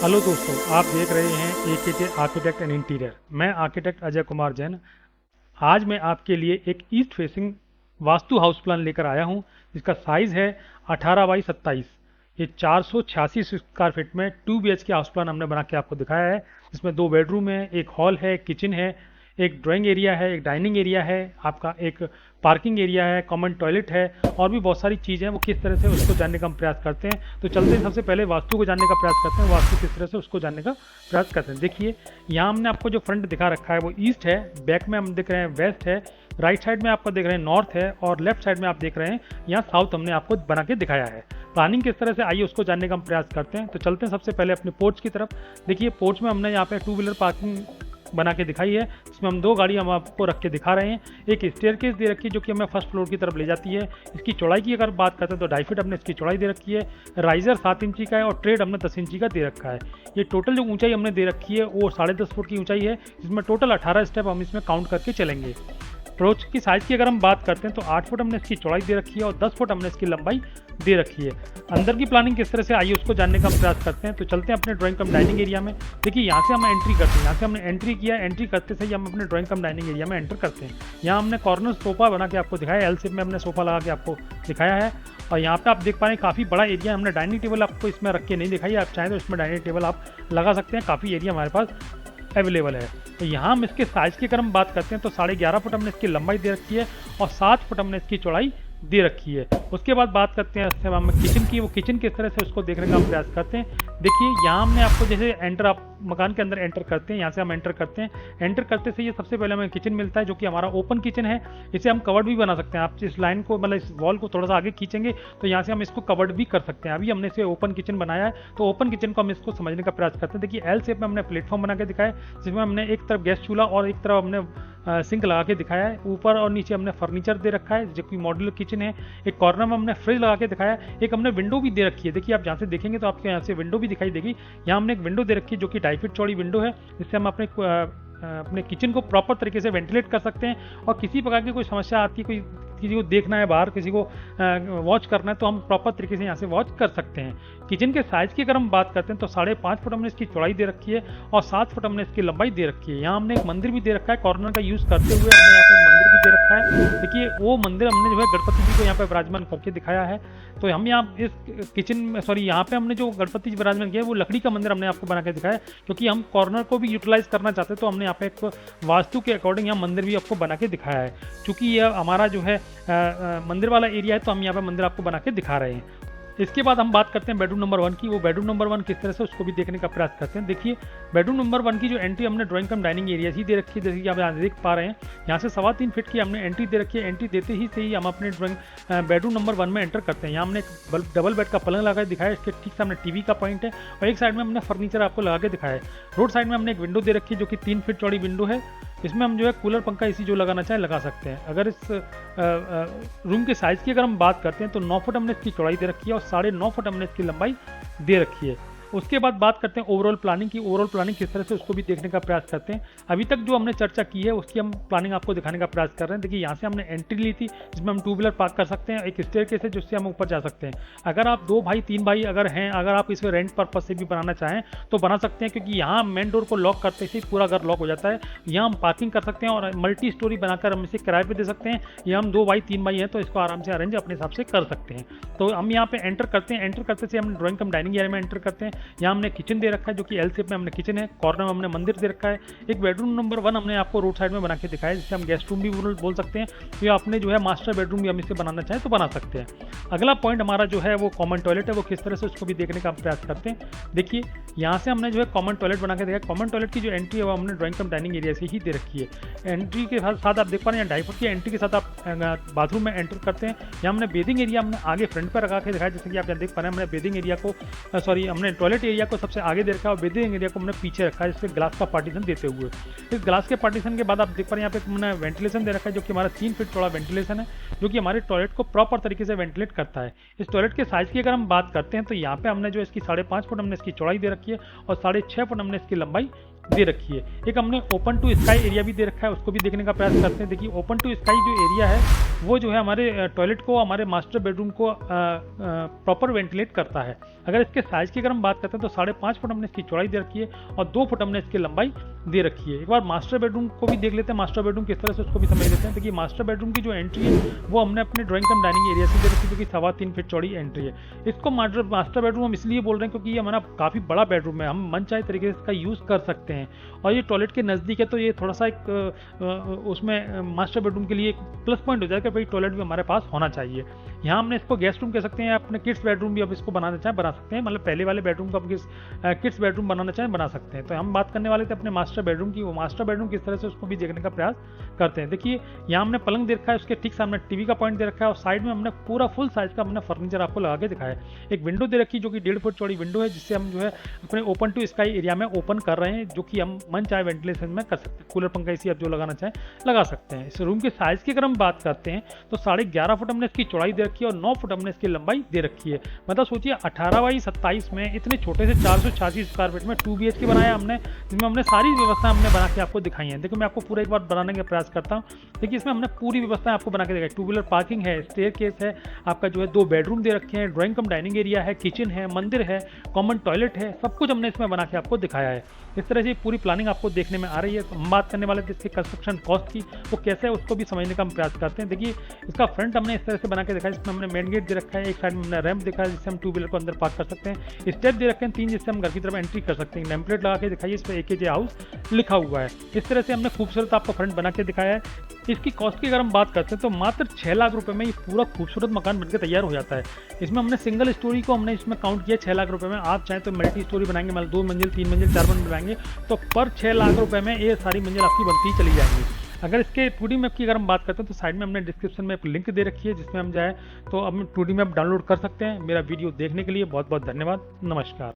Hello दोस्तों, आप देख रहे हैं AKJ आर्किटेक्ट एंड इंटीरियर। मैं आर्किटेक्ट अजय कुमार जैन। आज मैं आपके लिए एक east facing vastu house plan लेकर आया हूं, जिसका साइज़ है 18 बाई 27। ये 486 स्क्वायर फीट में 2 BHK हाउस प्लान हमने बना के आपको दिखाया है। इसमें 2 बेडरूम है, एक हॉल है, किचन है, एक ड्राइंग एरिया है, एक डाइनिंग एरिया है, आपका एक पार्किंग एरिया है, कॉमन टॉयलेट है और भी बहुत सारी चीज़ें हैं। वो किस तरह से उसको जानने का हम प्रयास करते हैं, तो चलते हैं सबसे पहले वास्तु को जानने का प्रयास करते हैं। वास्तु किस तरह से उसको जानने का प्रयास करते हैं। देखिए, यहाँ हमने आपको जो फ्रंट दिखा रखा है वो ईस्ट है, बैक में हम देख रहे हैं वेस्ट है, राइट साइड में आपको देख रहे हैं नॉर्थ है और लेफ्ट साइड में आप देख रहे हैं यहाँ साउथ हमने आपको बना के दिखाया है। प्लानिंग किस तरह से, आइए उसको जानने का हम प्रयास करते हैं। तो चलते हैं सबसे पहले अपने पोर्च की तरफ। देखिए, पोर्च में हमने यहाँ पे 2 व्हीलर पार्किंग बना के दिखाई है, जिसमें हम 2 गाड़ी हम आपको रख के दिखा रहे हैं। एक स्टेयरकेस दे रखी है जो कि हमें फर्स्ट फ्लोर की तरफ ले जाती है। इसकी चौड़ाई की अगर बात करते हैं तो 2.5 फीट हमने इसकी चौड़ाई दे रखी है। राइजर 7 इंची का है और ट्रेड हमने 10 इंची का दे रखा है। ये टोटल जो ऊंचाई हमने दे रखी है वो 10.5 फुट की ऊंचाई है, जिसमें टोटल 18 स्टेप हम इसमें काउंट करके चलेंगे। अप्रोच की साइज़ की अगर हम बात करते हैं तो 8 फुट हमने इसकी चौड़ाई दे रखी है और 10 फुट हमने इसकी लंबाई दे रखी है। अंदर की प्लानिंग किस तरह से, आइए उसको जानने का हम प्रयास करते हैं। तो चलते हैं अपने ड्राइंग कम डाइनिंग एरिया में। देखिए, यहाँ से हम एंट्री करते हैं, यहाँ से हमने एंट्री किया, एंट्री करते से ही हम अपने ड्राइंग कम डाइनिंग एरिया में एंटर करते हैं। यहाँ हमने कॉर्नर सोफा बना के आपको दिखाया है, एल शेप में हमने सोफा लगा के आपको दिखाया है। और यहाँ पे आप देख पा रहे हैं काफ़ी बड़ा एरिया। हमने डाइनिंग टेबल आपको इसमें रख के नहीं दिखाई, आप चाहें तो इसमें डाइनिंग टेबल आप लगा सकते हैं, काफ़ी एरिया हमारे पास अवेलेबल है। तो यहाँ हम इसके साइज़ की अगर हम बात करते हैं तो 11.5 फुट हमने इसकी लंबाई दे रखी है और 7 फुट हमने इसकी चौड़ाई दे रखी है। उसके बाद बात करते हैं इससे हम किचन की। वो किचन किस तरह से उसको देखने का हम प्रयास करते हैं। देखिए, यहाँ हमने आपको जैसे एंटर, आप मकान के अंदर एंटर करते हैं, यहाँ से हम एंटर करते हैं। एंटर करते से ये सबसे पहले हमें किचन मिलता है जो कि हमारा ओपन किचन है। इसे हम कवर्ड भी बना सकते हैं। आप इस लाइन को, मतलब इस वॉल को थोड़ा सा आगे खींचेंगे तो यहाँ से हम इसको कवर्ड भी कर सकते हैं। अभी हमने इसे ओपन किचन बनाया है, तो ओपन किचन को हम इसको समझने का प्रयास करते हैं। देखिए, एल शेप में हमने प्लेटफॉर्म बना के दिखाया है, जिसमें हमने एक तरफ गैस चूल्हा और एक तरफ हमने सिंक लगा के दिखाया है। ऊपर और नीचे हमने फर्नीचर दे रखा है जो कि मॉड्यूलर किचन है। एक कॉर्नर में हमने फ्रिज लगा के दिखाया है। एक हमने विंडो भी दे रखी है। देखिए, आप जहाँ से देखेंगे तो आपको यहाँ से विंडो भी दिखाई देगी। यहाँ हमने एक विंडो दे रखी है जो कि 2.5 फीट चौड़ी विंडो है, जिससे हम अपने किचन को प्रॉपर तरीके से वेंटिलेट कर सकते हैं। और किसी प्रकार की कोई समस्या आती है, कोई किसी को देखना है बाहर, किसी को वॉच करना है, तो हम प्रॉपर तरीके से यहाँ से वॉच कर सकते हैं। किचन के साइज़ की अगर हम बात करते हैं तो 5.5 फुट हमने इसकी चौड़ाई दे रखी है और 7 फुट हमने इसकी लंबाई दे रखी है। यहाँ हमने एक मंदिर भी दे रखा है, कॉर्नर का यूज़ करते हुए हमने यहाँ पे मंदिर भी दे रखा है। देखिए, वो मंदिर हमने जो है गणपति जी को यहाँ पे विराजमान करके दिखाया है। तो हम यहाँ इस किचन में, सॉरी, यहाँ पे हमने जो गणपति जी विराजमान किया है वो लकड़ी का मंदिर हमने आपको बना के दिखाया है, क्योंकि हम कॉर्नर को भी यूटिलाइज करना चाहते हैं। तो हमने यहाँ पे एक वास्तु के अकॉर्डिंग यहाँ मंदिर भी आपको बना के दिखाया है। चूँकि यह हमारा जो है मंदिर वाला एरिया है, तो हम यहाँ पे मंदिर आपको बना के दिखा रहे हैं। इसके बाद हम बात करते हैं बेडरूम नंबर 1 की। वो बेडरूम नंबर 1 किस तरह से, उसको भी देखने का प्रयास करते हैं। देखिए, बेडरूम नंबर 1 की जो एंट्री हमने ड्राइंग कम डाइनिंग एरिया ही दे रखी है, जैसे कि आप यहाँ देख पा रहे हैं। यहाँ से 3.25 फीट की हमने एंट्री दे रखी है। एंट्री देते ही से ही हम अपने ड्राइंग बेडरूम नंबर 1 में एंटर करते हैं। यहाँ हमने एक डबल बेड का पलंग लगा दिखाया है, इसके ठीक सामने टीवी का पॉइंट है और एक साइड में हमने फर्नीचर आपको लगा के दिखाया है। रोड साइड में हमने एक विंडो दे रखी है जो कि 3 फीट चौड़ी विंडो है। इसमें हम जो है कूलर, पंखा, एसी जो लगाना चाहें लगा सकते हैं। अगर इस रूम के साइज़ की अगर हम बात करते हैं तो 9 फुट हमने इसकी चौड़ाई दे रखी है और 9.5 फुट हमने इसकी लंबाई दे रखी है। उसके बाद बात करते हैं ओवरऑल प्लानिंग की। ओवरऑल प्लानिंग किस तरह से, उसको भी देखने का प्रयास करते हैं। अभी तक जो हमने चर्चा की है उसकी हम प्लानिंग आपको दिखाने का प्रयास कर रहे हैं। देखिए, यहाँ से हमने एंट्री ली थी जिसमें हम 2 व्हीलर पार्क कर सकते हैं। एक स्टेयरकेस है जिससे हम ऊपर जा सकते हैं। अगर आप 2 भाई 3 भाई अगर हैं, अगर आप इसे रेंट पर्पज से भी बनाना चाहें तो बना सकते हैं, क्योंकि यहाँ मेन डोर को लॉक करते ही पूरा घर लॉक हो जाता है। यहाँ हम पार्किंग कर सकते हैं और मल्टी स्टोरी बनाकर हम इसे किराए पर दे सकते हैं। या हम 2 भाई 3 भाई हैं तो इसको आराम से अरेंज अपने हिसाब से कर सकते हैं। तो हम यहाँ पे एंटर करते हैं। एंटर करते से हम ड्राइंग कम डाइनिंग एरिया में एंटर करते हैं। यहाँ हमने किचन दे रखा है जो कि एल शेप में हमने किचन है। कॉर्नर में हमने मंदिर दे रखा है। एक बेडरूम नंबर 1 हमने आपको रोड साइड में बना के दिखाया है, जिसे हम गेस्ट रूम भी बोल सकते हैं। तो या अपने जो है मास्टर बेडरूम भी हम इसे बनाना चाहें तो बना सकते हैं। अगला पॉइंट हमारा जो है वो कॉमन टॉयलेट है। वो किस तरह से, उसको भी देखने का हम प्रयास करते हैं। देखिए, यहाँ से हमने जो है कॉमन टॉयलेट बना के देखा। कॉमन टॉयलेट की जो एंट्री है वो हमने ड्राइंग कम डाइनिंग एरिया से ही दे रखी है। एंट्री के साथ आप देख पा रहे हैं 2.5 फुट की एंट्री के साथ आप बाथरूम में एंटर करते हैं। यहाँ हमने बेदिंग एरिया हमने आगे फ्रंट पर रखा के दिखाया, जैसे कि आप यहाँ देख पा रहे हैं। हमने बेदिंग एरिया को, सॉरी, हमने टॉयलेट एरिया को सबसे आगे दे रखा है और बेदिंग एरिया को हमने पीछे रखा है, जिससे ग्लास का पार्टीशन देते हुए। इस ग्लास के पार्टीशन के बाद आप देख पा रहे हैं यहाँ पे हमने वेंटिलेशन दे रखा है, जो कि हमारा 3 फीट चौड़ा वेंटिलेशन है, जो कि हमारे टॉयलेट को प्रॉपर तरीके से वेंटिलेट करता है। इस टॉयलेट के साइज़ की अगर हम बात करते हैं तो यहाँ पे हमने जो इसकी 5.5 फुट हमने इसकी चौड़ाई दे रखी है और 6.5 फुट हमने इसकी लंबाई दे रखी है। एक हमने ओपन टू स्काई एरिया भी दे रखा है, उसको भी देखने का प्रयास करते हैं। देखिए ओपन टू स्काई जो एरिया है वो जो है हमारे टॉयलेट को, हमारे मास्टर बेडरूम को प्रॉपर वेंटिलेट करता है। अगर इसके साइज की अगर हम बात करते हैं तो 5.5 फुट हमने इसकी चौड़ाई दे रखी है और 2 फुट हमने इसकी लंबाई दे रखी है। एक बार मास्टर बेडरूम को भी देख लेते हैं, मास्टर बेडरूम किस तरह से उसको भी समझ लेते हैं। देखिए मास्टर बेडरूम की जो एंट्री है वो हमने अपने ड्राइंग कम डाइनिंग एरिया से दे रखी है, जो कि 3.25 फीट चौड़ी एंट्री है। इसको मास्टर बेडरूम हम इसलिए बोल रहे हैं क्योंकि ये हमारा काफ़ी बड़ा बेडरूम है, हम मन चाहे तरीके से इसका यूज़ कर सकते हैं। और ये टॉयलेट के नज़दीक है तो ये थोड़ा सा एक उसमें मास्टर बेडरूम के लिए एक प्लस पॉइंट हो जाएगा कि भाई टॉयलेट भी हमारे पास होना चाहिए। यहाँ हमने इसको गेस्ट रूम कह सकते हैं या अपने किड्स बेडरूम भी अब इसको बनाना चाहें बना सकते हैं, मतलब पहले वाले बेडरूम को हम किड्स बेडरूम बनाना चाहें बना सकते हैं। तो हम बात करने वाले थे अपने मास्टर बेडरूम की, वो मास्टर बेडरूम किस तरह से उसको भी देखने का प्रयास करते हैं। देखिए यहाँ हमने पलंग दे रखा है, उसके ठीक सामने टीवी का पॉइंट दे रखा है और साइड में हमने पूरा फुल साइज का हमने फर्नीचर आपको लगा के दिखाया है। एक विंडो दे रखी है जो कि 1.5 फुट चौड़ी विंडो है, जिससे हम जो है अपने ओपन टू स्काई एरिया में ओपन कर रहे हैं, जो कि हम मन चाहे वेंटिलेशन में कर सकते हैं। कूलर पंखा इसी आप जो लगाना चाहें लगा सकते हैं। इस रूम के साइज की अगर हम बात करते हैं तो 11.5 फुट हमने इसकी चौड़ाई दे रखी है और 9 फुट हमने इसकी लंबाई दे रखी है। मतलब सोचिए 18x27 में इतने छोटे से 486 स्क्वायर फीट में 2 BHK बनाया हमने, जिसमें हमने सारी व्यवस्था हमने बना के आपको दिखाई है। देखो मैं आपको पूरा एक बार बनाने का प्रयास करता हूँ। देखिए इसमें हमने पूरी व्यवस्था आपको बना के दिखाई। 2 व्हीलर पार्किंग है, स्टेयरकेस है, आपका जो है 2 बेडरूम दे रखे हैं, ड्राइंग कम डाइनिंग एरिया है, किचन है, मंदिर है, कॉमन टॉयलेट है, सब कुछ हमने इसमें बना के आपको दिखाया है। इस तरह से पूरी प्लानिंग आपको देखने में आ रही है। हम बात करने वाले थे इसके कंस्ट्रक्शन कॉस्ट की, वो कैसे है उसको भी समझने का हम प्रयास करते हैं। देखिए इसका फ्रंट हमने इस तरह से बना के दिखाया, जिसमें हमने मेन गेट दे रखा है, एक साइड में हमने रैंप दिखा है जिससे हम 2 व्हीलर को अंदर पार्क कर सकते हैं, स्टेप दे रखे हैं 3 जिससे हम घर की तरफ एंट्री कर सकते हैं, नेम प्लेट लगा के दिखाइए, इस पर AKJ हाउस लिखा हुआ है। इस तरह से हमने खूबसूरत आपको फ्रंट बना के दिखाया है। इसकी कॉस्ट की अगर हम बात करते हैं तो मात्र 6 लाख रुपए में ये पूरा खूबसूरत मकान बनकर तैयार हो जाता है। इसमें हमने सिंगल स्टोरी को हमने इसमें काउंट किया 6 लाख रुपए में। आप चाहें तो मल्टी स्टोरी बनाएंगे, मतलब 2 मंजिल 3 मंजिल 4 मंजिल बनाएंगे तो पर 6 लाख रुपए में ये सारी मंजिल आपकी बनती चली जाएंगी। अगर इसके 2D मैप की अगर हम बात करते हैं तो साइड में हमने डिस्क्रिप्शन में एक लिंक दे रखी है, जिसमें हम जाए तो हम 2D मैप डाउनलोड कर सकते हैं। मेरा वीडियो देखने के लिए बहुत बहुत धन्यवाद। नमस्कार।